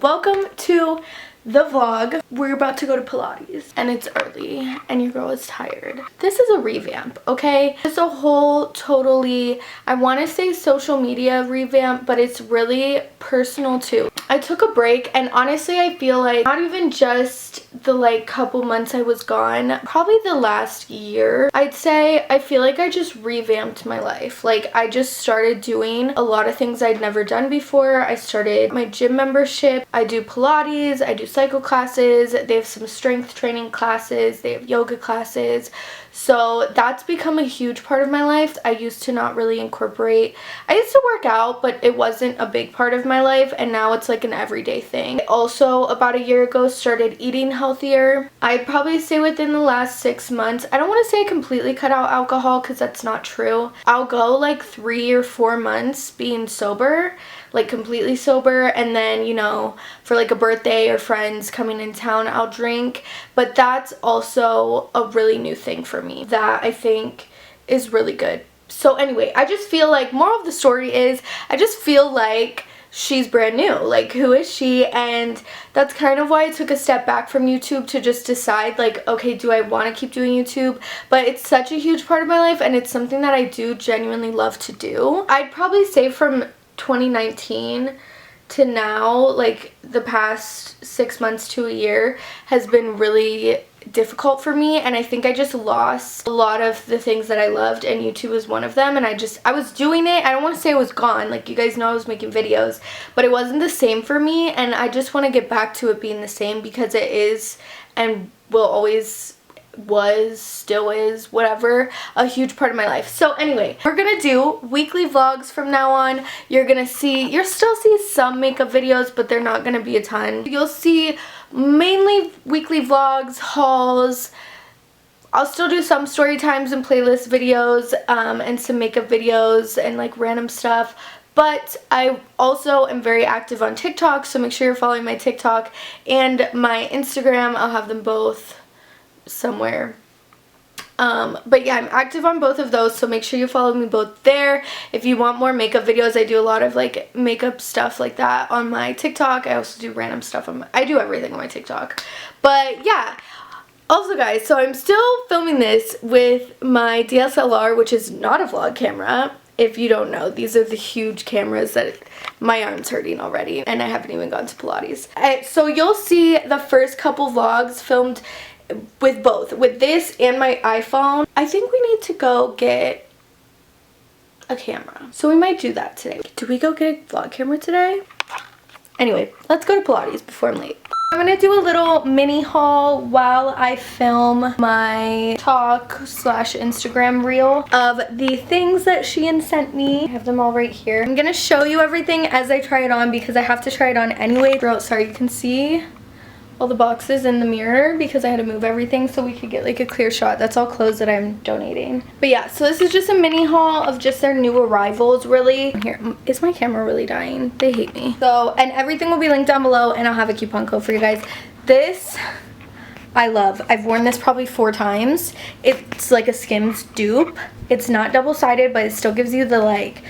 Welcome to the vlog. We're about to go to Pilates and it's early and your girl is tired. This is a revamp, okay? It's a whole totally, I want to say social media revamp, but it's really personal too. I took a break and honestly I feel like not even just the like couple months I was gone, probably the last year, I'd say. I feel like I just revamped my life. Like I just started doing a lot of things I'd never done before. I started my gym membership. I do Pilates, I do cycle classes, they have some strength training classes, they have yoga classes. So that's become a huge part of my life. I used to not really incorporate, I used to work out, but it wasn't a big part of my life, and now it's like an everyday thing. I also, about a year ago, started eating healthier. I'd probably say within the last 6 months, I don't want to say I completely cut out alcohol because that's not true. I'll go like 3 or 4 months being sober, like completely sober, and then, you know, for like a birthday or friends coming in town, I'll drink. But that's also a really new thing for me that I think is really good. So anyway, I just feel like, moral of the story is, I just feel like she's brand new. Like, who is she? And that's kind of why I took a step back from YouTube to just decide, like, okay, do I want to keep doing YouTube? But it's such a huge part of my life and it's something that I do genuinely love to do. I'd probably say from 2019 to now, like the past 6 months to a year has been really difficult for me, and I think I just lost a lot of the things that I loved, and YouTube was one of them. And I was doing it, I don't want to say it was gone, like you guys know I was making videos, but it wasn't the same for me, and I just want to get back to it being the same because it is and will always still is, whatever, a huge part of my life. So anyway, we're gonna do weekly vlogs from now on. You'll still see some makeup videos, but they're not gonna be a ton. You'll see mainly weekly vlogs, hauls. I'll still do some story times and playlist videos, and some makeup videos and like random stuff. But I also am very active on TikTok, so make sure you're following my TikTok and my Instagram. I'll have them both somewhere. But yeah, I'm active on both of those, so make sure you follow me both there. If you want more makeup videos, I do a lot of like makeup stuff like that on my TikTok. I also do random stuff I do everything on my TikTok. But yeah, also guys, so I'm still filming this with my DSLR, which is not a vlog camera. If you don't know, these are the huge cameras that my arm's hurting already, and I haven't even gone to Pilates. So you'll see the first couple vlogs filmed with both, with this and my iPhone. I think we need to go get a camera, so we might do that today. Do we go get a vlog camera today? Anyway, let's go to Pilates before I'm late. I'm gonna do a little mini haul while I film my talk/Instagram reel of the things that Shein sent me. I have them all right here. I'm gonna show you everything as I try it on because I have to try it on anyway. Sorry, you can see all the boxes in the mirror because I had to move everything so we could get like a clear shot. That's all clothes that I'm donating. But yeah, so this is just a mini haul of just their new arrivals, really. Here, is my camera really dying? They hate me. So, and everything will be linked down below, and I'll have a coupon code for you guys. This I love. I've worn this probably 4 times. It's like a Skims dupe. It's not double-sided, but it still gives you the like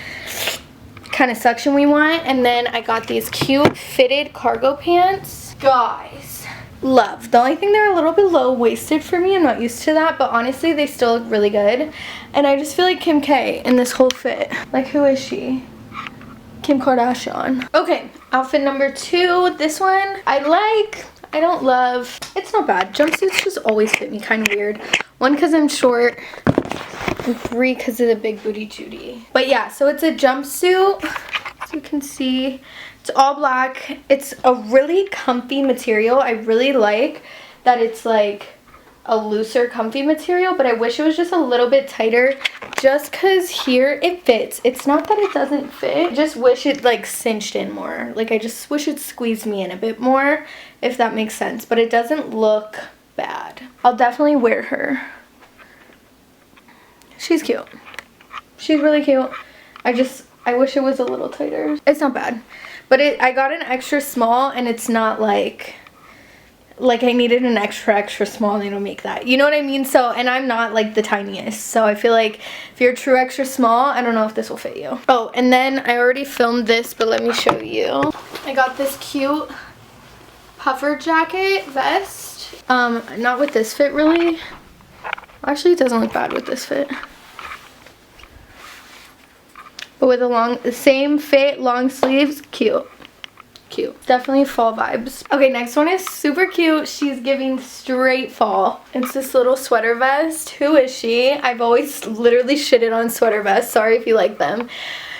kind of suction we want. And then I got these cute fitted cargo pants. Guys, love. The only thing, they're a little bit low-waisted for me. I'm not used to that, but honestly they still look really good. And I just feel like Kim K in this whole fit. Like, who is she? Kim Kardashian. Okay, outfit number 2. This one I don't love. It's not bad. Jumpsuits just always fit me kind of weird. 1, because I'm short, and 3, because of the big booty Judy. But yeah, so it's a jumpsuit, as you can see. It's all black. It's a really comfy material. I really like that it's like a looser, comfy material, but I wish it was just a little bit tighter just because here it fits. It's not that it doesn't fit. I just wish it like cinched in more. Like, I just wish it squeezed me in a bit more, if that makes sense. But it doesn't look bad. I'll definitely wear her. She's cute. She's really cute. I wish it was a little tighter. It's not bad. But I got an extra small, and it's not like I needed an extra small and they don't make that. You know what I mean? So, and I'm not like the tiniest. So I feel like if you're a true extra small, I don't know if this will fit you. Oh, and then I already filmed this, but let me show you. I got this cute puffer jacket vest. Not with this fit really. Actually, it doesn't look bad with this fit. But with the same fit, long sleeves, cute. Cute. Definitely fall vibes. Okay, next one is super cute. She's giving straight fall. It's this little sweater vest. Who is she? I've always literally shitted on sweater vests. Sorry if you like them.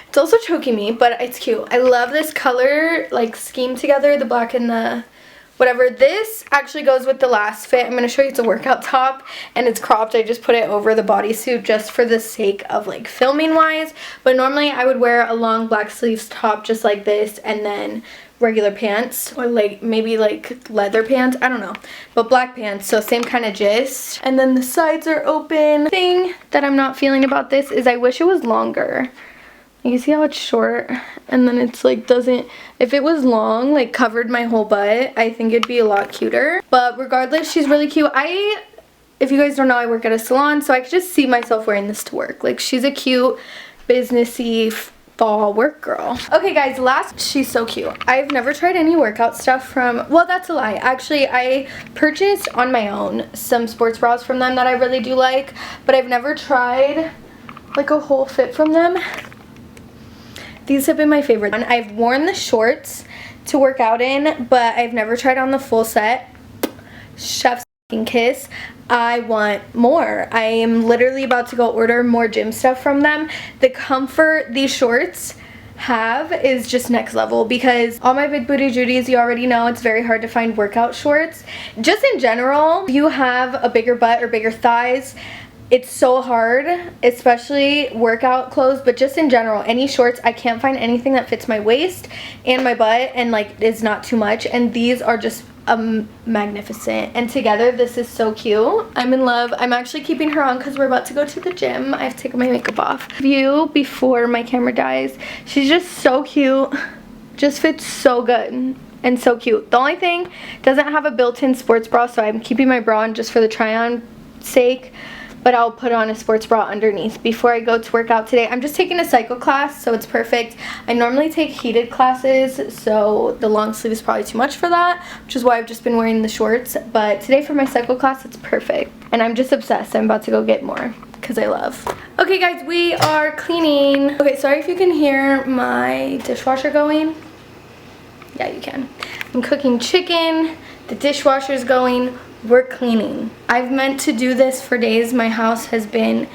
It's also choking me, but it's cute. I love this color, like, scheme together, the black and the whatever. This actually goes with the last fit. I'm going to show you. It's a workout top and it's cropped. I just put it over the bodysuit just for the sake of like filming wise. But normally I would wear a long black sleeves top just like this and then regular pants or like maybe like leather pants. I don't know. But black pants. So same kind of gist. And then the sides are open. Thing that I'm not feeling about this is I wish it was longer. You see how it's short and then it's like doesn't, if it was long, like covered my whole butt, I think it'd be a lot cuter. But regardless, she's really cute. If you guys don't know, I work at a salon, so I could just see myself wearing this to work. Like, she's a cute, businessy fall work girl. Okay guys, last, she's so cute. I've never tried any workout stuff from, well, that's a lie. Actually, I purchased on my own some sports bras from them that I really do like, but I've never tried like a whole fit from them. These have been my favorite. I've worn the shorts to work out in, but I've never tried on the full set. Chef's kiss. I want more. I am literally about to go order more gym stuff from them. The comfort these shorts have is just next level because all my big booty Judies, you already know it's very hard to find workout shorts. Just in general, if you have a bigger butt or bigger thighs, it's so hard, especially workout clothes, but just in general, any shorts, I can't find anything that fits my waist and my butt and like is not too much, and these are just magnificent. And together, this is so cute. I'm in love. I'm actually keeping her on because we're about to go to the gym. I have to take my makeup off. View before my camera dies. She's just so cute. Just fits so good and so cute. The only thing, doesn't have a built-in sports bra, so I'm keeping my bra on just for the try-on sake. But I'll put on a sports bra underneath before I go to work out today. I'm just taking a cycle class, so it's perfect. I normally take heated classes, so the long sleeve is probably too much for that, which is why I've just been wearing the shorts. But today for my cycle class, it's perfect. And I'm just obsessed. I'm about to go get more because I love. Okay guys, we are cleaning. Okay, sorry if you can hear my dishwasher going. Yeah, you can. I'm cooking chicken. The dishwasher's going. We're cleaning. I've meant to do this for days. My house has been,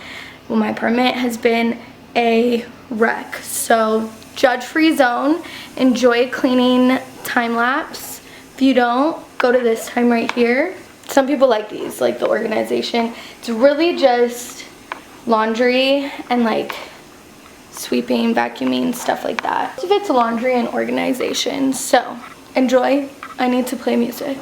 well, my apartment has been a wreck. So judge-free zone. Enjoy cleaning time lapse. If you don't, go to this time right here. Some people like these, like the organization. It's really just laundry and like sweeping, vacuuming, stuff like that. If it's laundry and organization. So enjoy. I need to play music.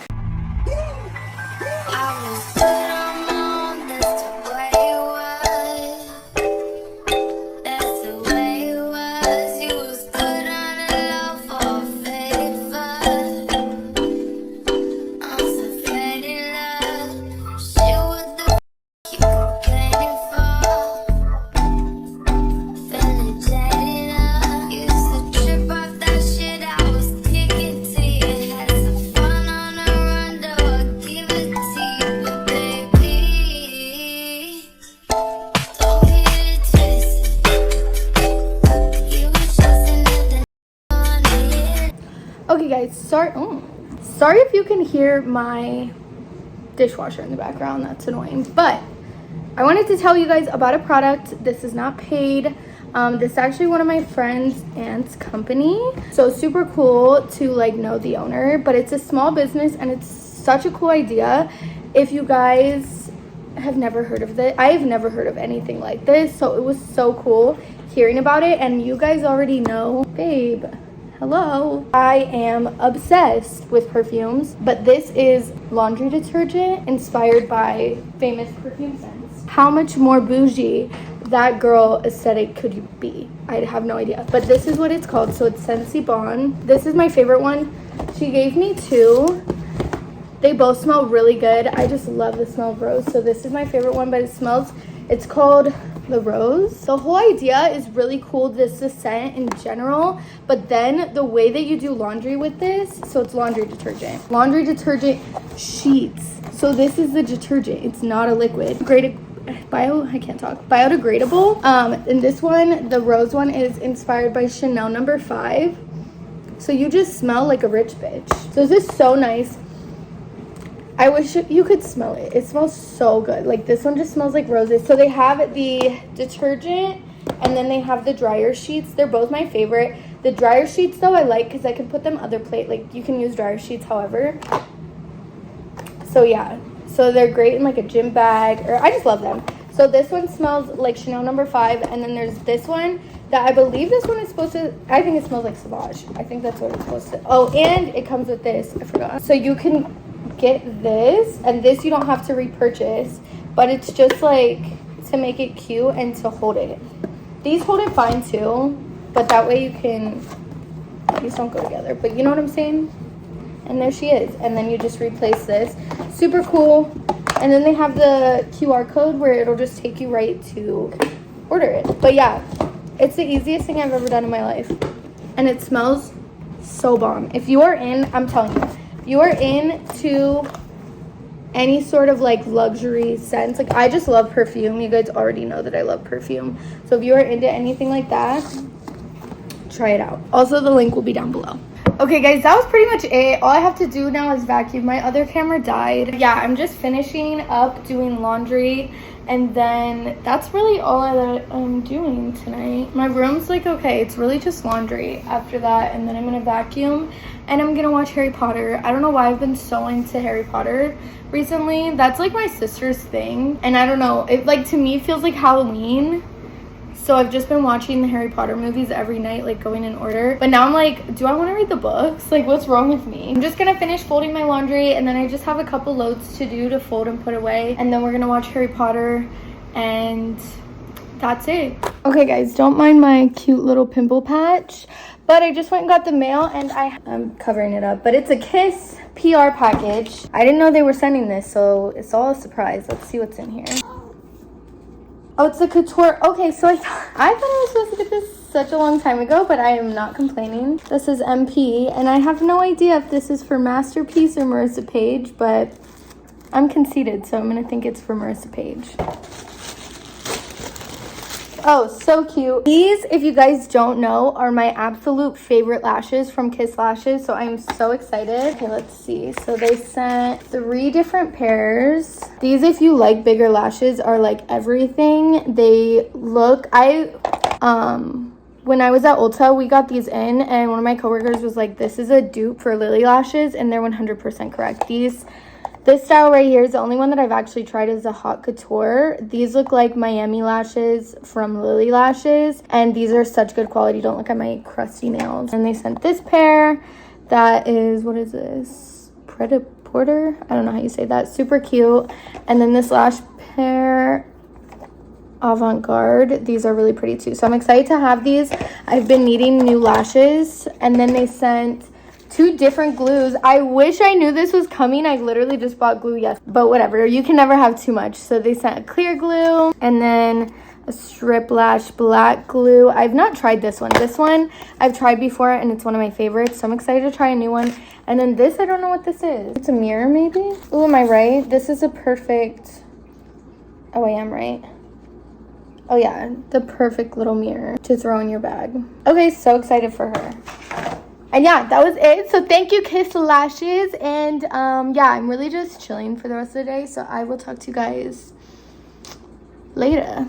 Okay guys, sorry if you can hear my dishwasher in the background. That's annoying, but I wanted to tell you guys about a product. This is not paid. This is actually one of my friend's aunt's company, so super cool to like know the owner, but it's a small business and it's such a cool idea. If you guys have never heard of this, I've never heard of anything like this, so it was so cool hearing about it. And you guys already know, babe, hello. I am obsessed with perfumes, but this is laundry detergent inspired by famous perfume scents. How much more bougie that girl aesthetic could you be? I have no idea, but this is what it's called. So it's Scentsy Bon. This is my favorite one. She gave me two. They both smell really good. I just love the smell of rose, so this is my favorite one, but it's called the rose. The whole idea is really cool, this is scent in general, but then the way that you do laundry with this, so it's laundry detergent sheets. So this is the detergent, it's not a liquid. Biodegradable. And this one, the rose one, is inspired by Chanel No. 5. So you just smell like a rich bitch. So this is so nice. I wish you could smell it. It smells so good. Like this one just smells like roses. So they have the detergent and then they have the dryer sheets. They're both my favorite. The dryer sheets though I like because I can put them other like you can use dryer sheets however. So yeah. So they're great in like a gym bag, or I just love them. So this one smells like Chanel No. 5, and then there's this one that I believe this one is supposed to, I think it smells like Sauvage. I think that's what it's supposed to. Oh, and it comes with this, I forgot. So you can get this, and this you don't have to repurchase, but it's just like to make it cute and to hold it. These hold it fine too, but that way you can, these don't go together, but you know what I'm saying? And there she is, and then you just replace this. Super cool. And then they have the QR code where it'll just take you right to order it. But yeah, it's the easiest thing I've ever done in my life, and it smells so bomb. If you are in, I'm telling you, if you are into any sort of like luxury scents, like I just love perfume. You guys already know that I love perfume. So if you are into anything like that, try it out. Also, the link will be down below. Okay guys, that was pretty much it. All I have to do now is vacuum. My other camera died. Yeah, I'm just finishing up doing laundry, and then that's really all that I'm doing tonight. My room's like okay, it's really just laundry after that, and then I'm gonna vacuum and I'm gonna watch Harry Potter. I don't know why I've been so into Harry Potter recently. That's like my sister's thing, and I don't know, it like to me feels like Halloween. So I've just been watching the Harry Potter movies every night, like going in order. But now I'm like, do I want to read the books? Like, what's wrong with me? I'm just gonna finish folding my laundry, and then I just have a couple loads to do to fold and put away. And then we're gonna watch Harry Potter, and that's it. Okay guys, don't mind my cute little pimple patch, but I just went and got the mail, and I'm covering it up. But it's a Kiss PR package. I didn't know they were sending this, so it's all a surprise. Let's see what's in here. Oh, it's a couture. Okay, so I thought I was supposed to get this such a long time ago, but I am not complaining. This is MP, and I have no idea if this is for Masterpiece or Marissa Page, but I'm conceited, so I'm gonna think it's for Marissa Page. Oh, so cute. These, if you guys don't know, are my absolute favorite lashes from Kiss Lashes, so I'm so excited. Okay, let's see. So they sent 3 different pairs. These, if you like bigger lashes, are like everything. They look, when I was at Ulta, we got these in, and one of my coworkers was like, this is a dupe for Lily lashes, and they're 100% correct. This style right here is the only one that I've actually tried is the Hot Couture. These look like Miami lashes from Lily Lashes, and these are such good quality. Don't look at my crusty nails. And they sent this pair that is, what is this? Pret-a-porter? I don't know how you say that. Super cute. And then this lash pair, Avant-Garde. These are really pretty too. So I'm excited to have these. I've been needing new lashes. And then they sent 2 different glues. I wish I knew this was coming. I literally just bought glue yesterday, but whatever, you can never have too much. So they sent a clear glue and then a strip lash black glue. I've not tried this one. This one I've tried before, and it's one of my favorites, so I'm excited to try a new one. And then this, I don't know what this is. It's a mirror maybe? Oh, am I right? This is a perfect, oh, I am right. Oh yeah, the perfect little mirror to throw in your bag. Okay, so excited for her. And yeah, that was it. So thank you, Kiss Lashes. And yeah, I'm really just chilling for the rest of the day. So I will talk to you guys later.